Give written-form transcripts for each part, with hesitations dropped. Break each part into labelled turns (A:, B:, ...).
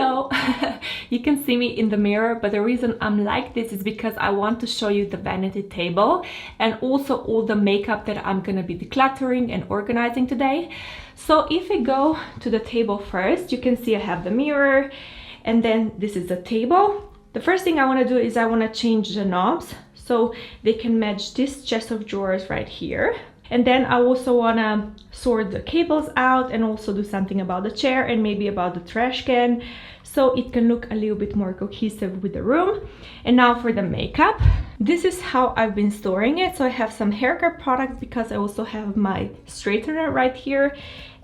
A: Hello! You can see me in the mirror, but the reason I'm like this is because I want to show you the vanity table and also all the makeup that I'm gonna be decluttering and organizing today. So if we go to the table first, you can see I have the mirror and then this is the table. The first thing I want to do is I want to change the knobs so they can match this chest of drawers right here. And then I also want to sort the cables out and also do something about the chair and maybe about the trash can, so it can look a little bit more cohesive with the room. And now for the makeup. This is how I've been storing it. So I have some hair care products because I also have my straightener right here.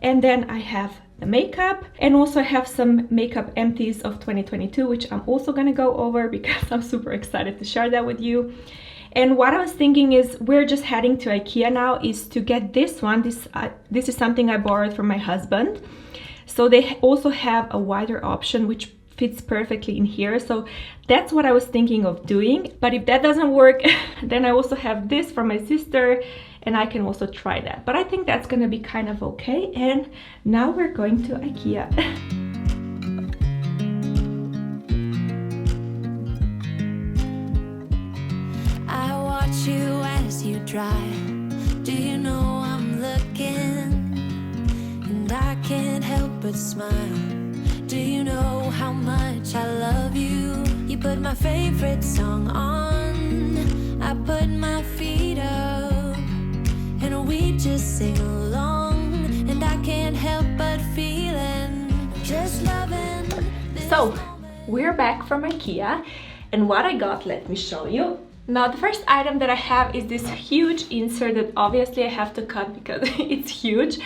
A: And then I have the makeup, and also I have some makeup empties of 2022, which I'm also gonna go over because I'm super excited to share that with you. And what I was thinking is we're just heading to IKEA now is to get this one. This is something I borrowed from my husband. So they also have a wider option which fits perfectly in here. So that's what I was thinking of doing. But if that doesn't work, then I also have this from my sister and I can also try that. But I think that's gonna be kind of okay. And now we're going to IKEA.
B: You as you drive, do you know I'm looking, and I can't help but smile. Do you know how much I love you? You put my favorite song on, I put my feet up, and we just sing along, and I can't help but feeling, just loving.
A: So we're back from IKEA, and what I got, let me show you. Now the first item that I have is this huge insert that obviously I have to cut because it's huge,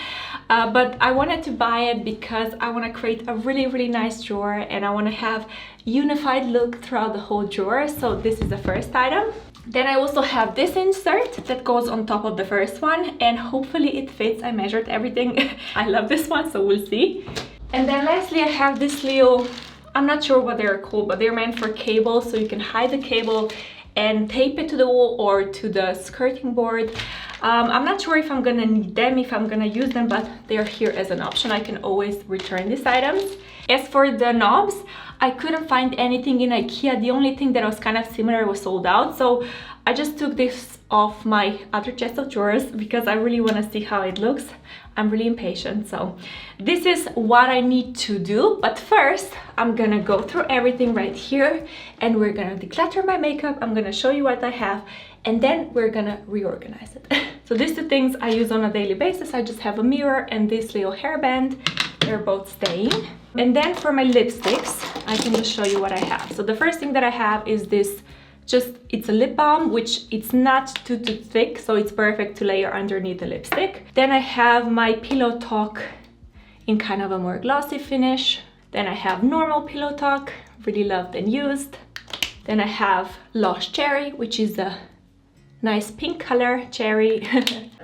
A: but I wanted to buy it because I want to create a really nice drawer and I want to have unified look throughout the whole drawer. So this is the first item. Then I also have this insert that goes on top of the first one and hopefully it fits. I measured everything. I love this one, so we'll see. And then lastly I have this little, I'm not sure what they're called, but they're meant for cables, so you can hide the cable and tape it to the wall or to the skirting board. I'm not sure if I'm gonna need them, if I'm gonna use them, but they're here as an option. I can always return these items. As for the knobs, I couldn't find anything in IKEA. The only thing that was kind of similar was sold out, so I just took this off my other chest of drawers because I really want to see how it looks. I'm really impatient, so this is what I need to do. But first I'm gonna go through everything right here and we're gonna declutter my makeup. I'm gonna show you what I have and then we're gonna reorganize it. So these two things I use on a daily basis. I just have a mirror and this little hairband. They're both staying. And then for my lipsticks, I can just show you what I have. So the first thing that I have is this, it's a lip balm, which it's not too thick, so it's perfect to layer underneath the lipstick. Then I have my Pillow Talk in kind of a more glossy finish. Then I have normal Pillow Talk, really loved and used. Then I have Lost Cherry, which is a nice pink color cherry.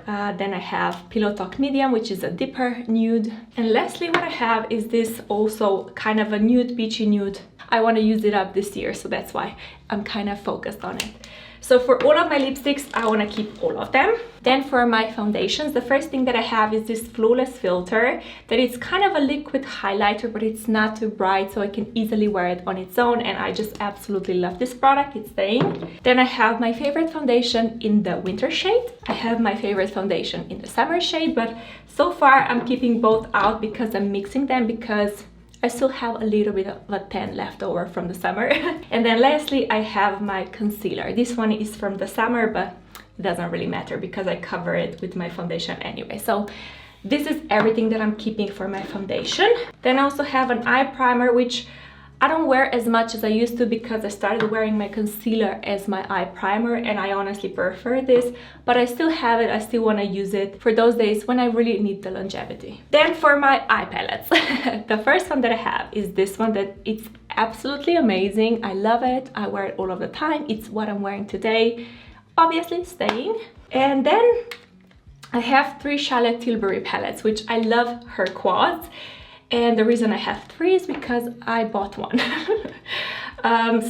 A: Then I have Pillow Talk Medium, which is a deeper nude. And lastly, what I have is this also kind of a nude, beachy nude. I want to use it up this year, so that's why I'm kind of focused on it. So for all of my lipsticks, I want to keep all of them. Then for my foundations, the first thing that I have is this Flawless filter that is kind of a liquid highlighter, but it's not too bright, so I can easily wear it on its own, and I just absolutely love this product. It's staying. Then I have my favorite foundation in the winter shade. I have my favorite foundation in the summer shade, but so far I'm keeping both out because I'm mixing them because I still have a little bit of a tan left over from the summer. And then lastly, I have my concealer. This one is from the summer, but it doesn't really matter because I cover it with my foundation anyway. So this is everything that I'm keeping for my foundation. Then I also have an eye primer, which I don't wear as much as I used to because I started wearing my concealer as my eye primer, and I honestly prefer this, but I still have it. I still want to use it for those days when I really need the longevity. Then for my eye palettes, the first one that I have is this one that it's absolutely amazing. I love it. I wear it all of the time. It's what I'm wearing today, obviously staying. And then I have 3 Charlotte Tilbury palettes, which I love her quads. And the reason I have 3 is because I bought one.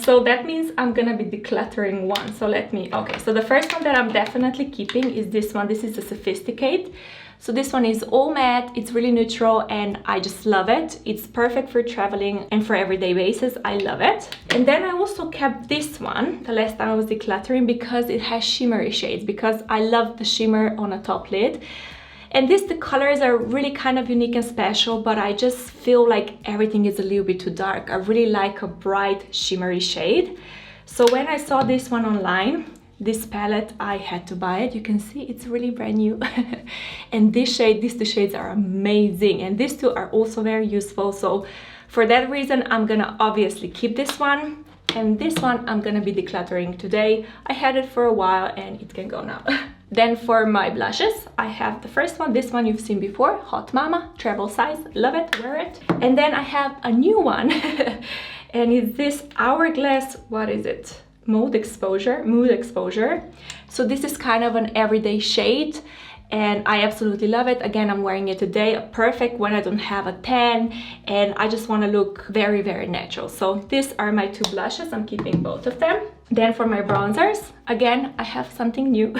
A: So that means I'm gonna be decluttering one. So okay, so the first one that I'm definitely keeping is this one. This is a Sophisticate. So this one is all matte, it's really neutral, and I just love it. It's perfect for traveling and for everyday basis. I love it. And then I also kept this one the last time I was decluttering because it has shimmery shades, because I love the shimmer on a top lid. And the colors are really kind of unique and special, but I just feel like everything is a little bit too dark. I really like a bright shimmery shade. So when I saw this one online, this palette, I had to buy it. You can see it's really brand new. And these two shades are amazing. And these two are also very useful. So for that reason, I'm gonna obviously keep this one. And this one I'm gonna be decluttering today. I had it for a while and it can go now. Then for my blushes, I have the first one. This one you've seen before, Hot Mama, travel size, love it, wear it. And then I have a new one. And it's this Hourglass, what is it? Mood exposure. So this is kind of an everyday shade and I absolutely love it. Again, I'm wearing it today, perfect when I don't have a tan and I just want to look very, very natural. So these are my two blushes. I'm keeping both of them. Then for my bronzers, again, I have something new.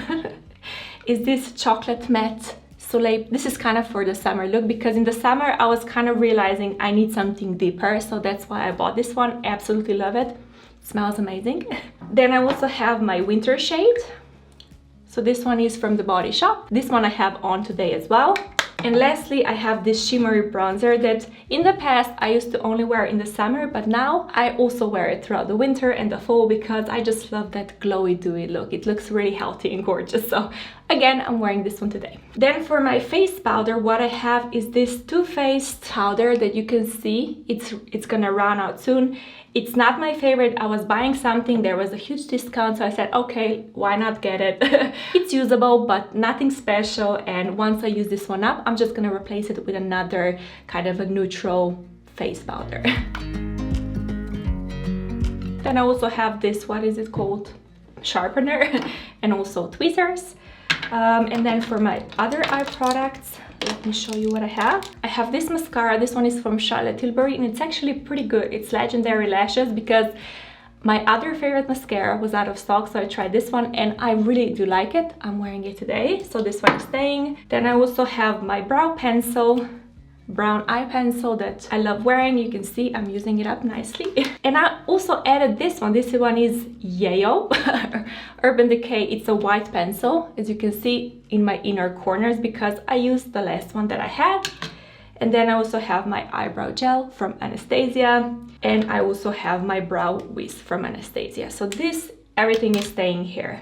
A: Is this Chocolate Matte Soleil. This is kind of for the summer look, because in the summer I was kind of realizing I need something deeper, so that's why I bought this one. Absolutely love it. Smells amazing. Then I also have my winter shade. So this one is from the Body Shop. This one I have on today as well. And lastly, I have this shimmery bronzer that in the past I used to only wear in the summer, but now I also wear it throughout the winter and the fall because I just love that glowy dewy look. It looks really healthy and gorgeous. So again, I'm wearing this one today. Then for my face powder, what I have is this Too Faced powder that you can see. It's gonna run out soon. It's not my favorite. I was buying something, there was a huge discount, so I said, okay, why not get it? It's usable, but nothing special. And once I use this one up, I'm just gonna replace it with another kind of a neutral face powder. Then I also have this, what is it called? Sharpener, and also tweezers. And then for my other eye products, let me show you what I have. I have this mascara. This one is from Charlotte Tilbury, and it's actually pretty good. It's Legendary Lashes, because my other favorite mascara was out of stock, so I tried this one and I really do like it. I'm wearing it today, so this one is staying. Then I also have my brow pencil, brown eye pencil that I love wearing. You can see I'm using it up nicely. And I also added this one. This one is Yayo Urban Decay. It's a white pencil, as you can see in my inner corners, because I used the last one that I had. And then I also have my eyebrow gel from Anastasia, and I also have my brow wiz from Anastasia. So this, everything is staying here.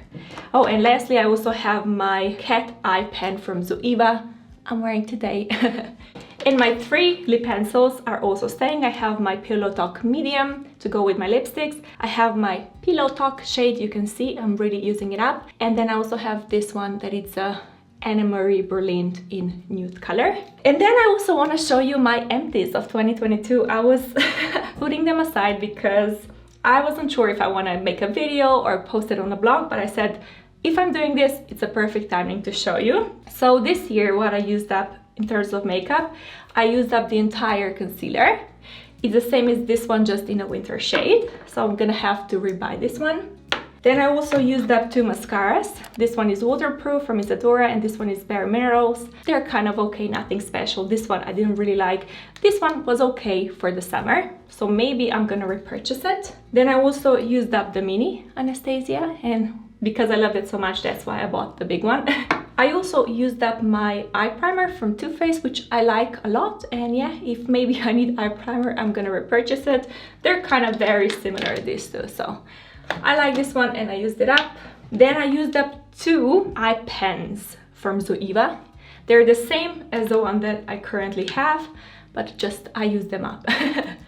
A: Oh, and lastly, I also have my cat eye pen from Zoeva. I'm wearing today. And my 3 lip pencils are also staying. I have my Pillow Talk medium to go with my lipsticks. I have my Pillow Talk shade. You can see I'm really using it up. And then I also have this one that it's a Anna Marie Berlin in nude color. And then I also want to show you my empties of 2022. I was putting them aside because I wasn't sure if I want to make a video or post it on a blog, but I said, if I'm doing this, it's a perfect timing to show you. So this year, what I used up in terms of makeup, I used up the entire concealer. It's the same as this one, just in a winter shade. So I'm gonna have to rebuy this one. Then I also used up 2 mascaras. This one is waterproof from Isadora, and this one is Bare Minerals. They're kind of okay, nothing special. This one I didn't really like. This one was okay for the summer, so maybe I'm gonna repurchase it. Then I also used up the mini Anastasia, and because I loved it so much, that's why I bought the big one. I also used up my eye primer from Too Faced, which I like a lot. And yeah, if maybe I need eye primer, I'm gonna repurchase it. They're kind of very similar, these two. So I like this one and I used it up. Then I used up 2 eye pens from Zoeva. They're the same as the one that I currently have, but just I used them up.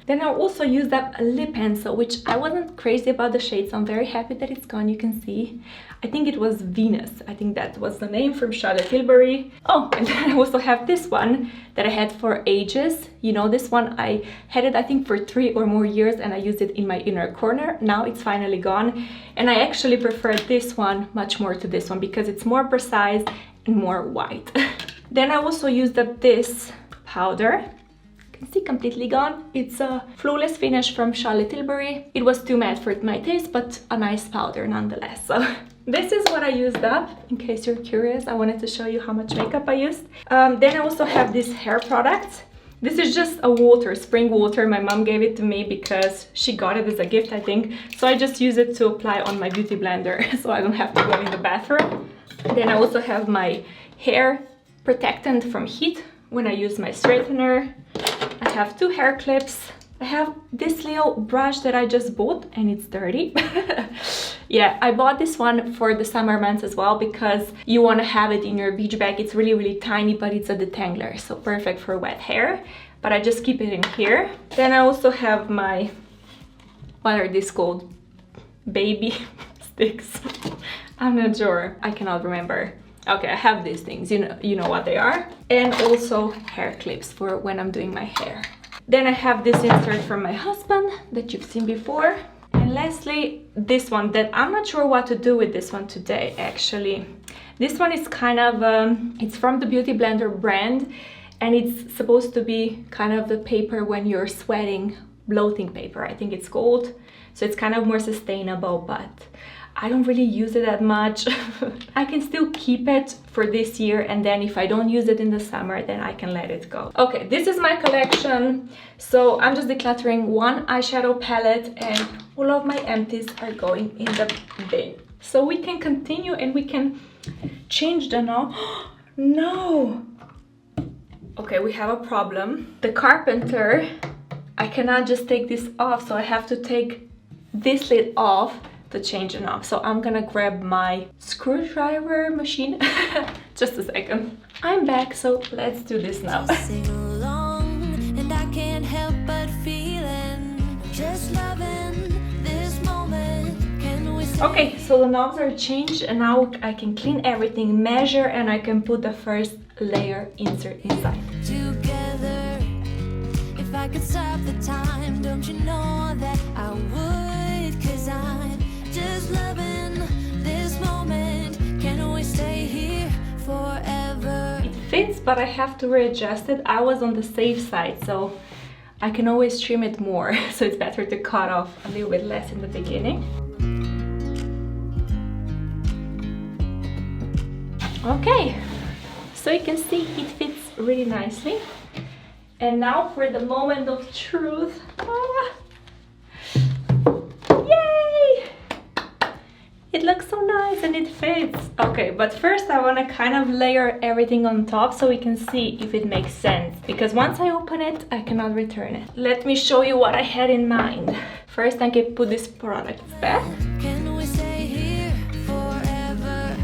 A: Then I also used up a lip pencil, which I wasn't crazy about the shade, so I'm very happy that it's gone. You can see, I think it was Venus. I think that was the name, from Charlotte Tilbury. Oh, and then I also have this one that I had for ages. You know, this one, I had it I think for 3 or more years, and I used it in my inner corner. Now it's finally gone, and I actually prefer this one much more to this one because it's more precise and more white. Then I also used up this powder. See, completely gone. It's a Flawless Finish from Charlotte Tilbury. It was too matte for my taste, but a nice powder nonetheless. So this is what I used up, in case you're curious. I wanted to show you how much makeup I used. Then I also have this hair product. This is just a water, spring water. My mom gave it to me because she got it as a gift, I think. So I just use it to apply on my beauty blender so I don't have to go in the bathroom. Then I also have my hair protectant from heat when I use my straightener. I have 2 hair clips. I have this little brush that I just bought and it's dirty. Yeah, I bought this one for the summer months as well because you want to have it in your beach bag. It's really, really tiny, but it's a detangler, so perfect for wet hair. But I just keep it in here. Then I also have my, what are these called? Baby sticks. I'm not sure. I cannot remember. Okay, I have these things. You know what they are. And also hair clips for when I'm doing my hair. Then I have this insert from my husband that you've seen before. And lastly, this one that I'm not sure what to do with this one today, actually. This one is kind of, it's from the Beauty Blender brand, and it's supposed to be kind of the paper when you're sweating, bloating paper, I think it's called. So it's kind of more sustainable, but I don't really use it that much. I can still keep it for this year, and then if I don't use it in the summer, then I can let it go. Okay, this is my collection. So I'm just decluttering 1 eyeshadow palette and all of my empties are going in the bin. So we can continue and we can change the knob. No! Okay, we have a problem. The carpenter, I cannot just take this off, so I have to take this lid off to change the knob. So I'm gonna grab my screwdriver machine. Just a second. I'm back, so let's do this now.
B: Sing along, and I can't help but feeling just loving this moment. Can we
A: Okay, so the knobs are changed and now I can clean everything, measure, and I can put the first layer insert inside.
B: together? If I could stop the time, don't you know that I would? 'Cause I'm just loving this moment. Can we stay here forever?
A: It fits, but I have to readjust it. I was on the safe side, so I can always trim it more. So it's better to cut off a little bit less in the beginning. Okay, so you can see it fits really nicely. And now for the moment of truth. Yay! It looks so nice and it fits. Okay, but first I want to kind of layer everything on top so we can see if it makes sense. Because once I open it, I cannot return it. Let me show you what I had in mind. First, I can put this product back.
B: Can we stay here forever?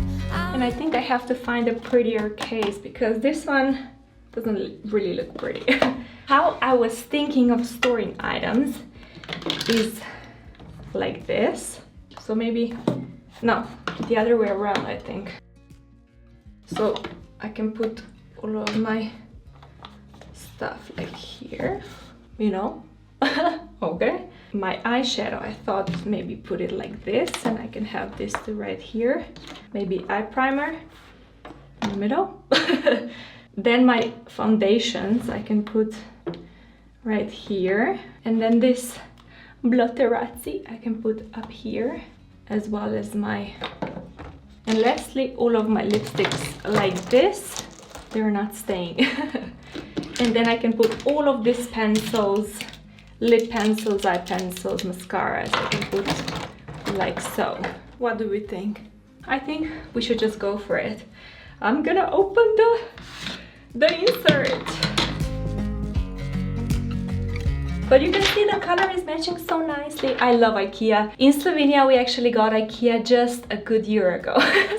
A: And I think I have to find a prettier case because this one doesn't really look pretty. How I was thinking of storing items is like this. So maybe, no, the other way around, I think. So I can put all of my stuff like here, you know. Okay. My eyeshadow, I thought maybe put it like this and I can have this to right here. Maybe eye primer in the middle. Then my foundations I can put right here. And then this blotterazzi I can put up here, as well as my, and lastly all of my lipsticks like this. They're not staying. And then I can put all of these pencils, lip pencils, eye pencils, mascaras, I can put like so. What do we think? I think we should just go for it. I'm gonna open the insert. But you can see the color is matching so nicely. I love IKEA. In Slovenia, we actually got IKEA just a good year ago.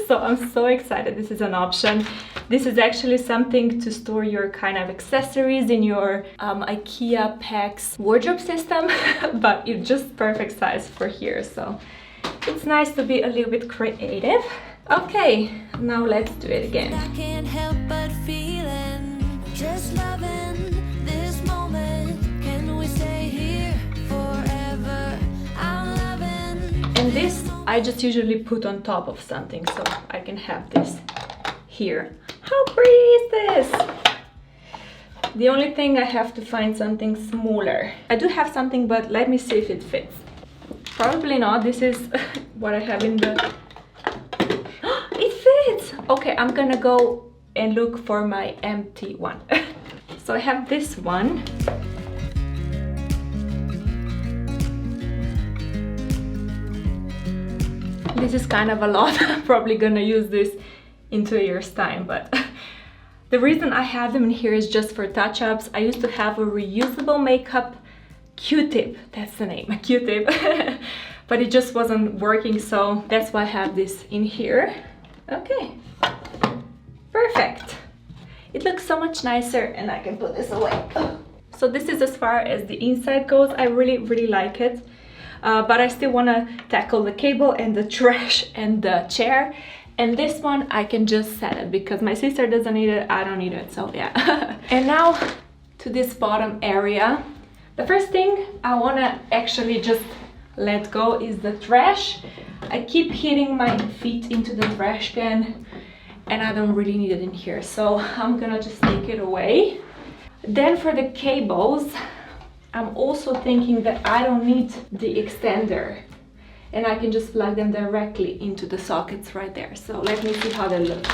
A: So I'm so excited this is an option. This is actually something to store your kind of accessories in your IKEA PAX wardrobe system. But it's just perfect size for here. So it's nice to be a little bit creative. Okay, now let's do it again.
B: I can't help but feeling just loving this moment. Can we stay here forever? I'm loving.
A: And this I just usually put on top of something, so I can have this here. How pretty is this? The only thing I have to find something smaller. I do have something, but let me see if it fits. Probably not. This is what I have in the Okay, I'm gonna go and look for my empty one. So I have this one. This is kind of a lot. I'm probably gonna use this in 2 years' time, but the reason I have them in here is just for touch-ups. I used to have a reusable makeup Q-tip, that's the name, a Q-tip, but it just wasn't working, so that's why I have this in here. Okay, perfect. It looks so much nicer, and I can put this away. So this is as far as the inside goes. I really like it, but I still want to tackle the cable and the trash and the chair. And this one I can just set it because my sister doesn't need it, I don't need it, so yeah. And now to this bottom area. The first thing I want to actually just let go is the trash. I keep hitting my feet into the trash can and I don't really need it in here, so I'm gonna just take it away. Then for the cables, I'm also thinking that I don't need the extender and I can just plug them directly into the sockets right there. So let me see how they look.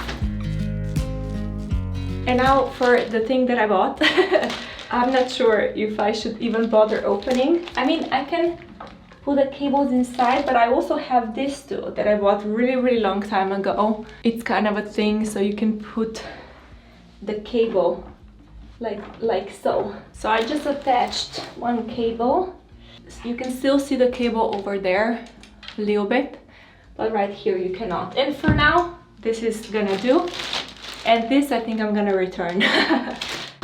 A: And now for the thing that I bought. I'm not sure if I should even bother opening. I mean, I can put the cables inside, but I also have this too that I bought really long time ago. It's kind of a thing, so you can put the cable like so. So I just attached one cable. You can still see the cable over there a little bit, but right here you cannot. And for now, this is gonna do. And this I think I'm gonna return.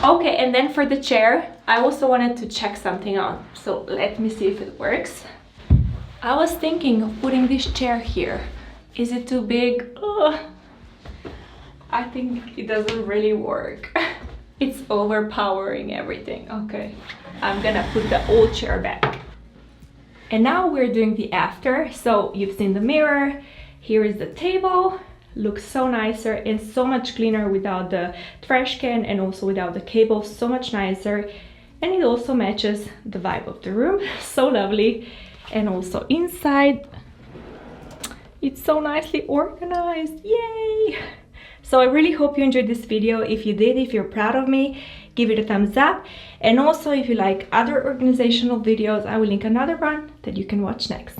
A: Okay, and then for the chair, I also wanted to check something out. So let me see if it works. I was thinking of putting this chair here. Is it too big? Ugh. I think it doesn't really work. It's overpowering everything. Okay, I'm gonna put the old chair back. And now we're doing the after. So you've seen the mirror. Here is the table. Looks so nicer and so much cleaner without the trash can and also without the cable. So much nicer. And it also matches the vibe of the room. So lovely. And also inside, it's so nicely organized. Yay! So I really hope you enjoyed this video. If you did, if you're proud of me, give it a thumbs up. And also if you like other organizational videos, I will link another one that you can watch next.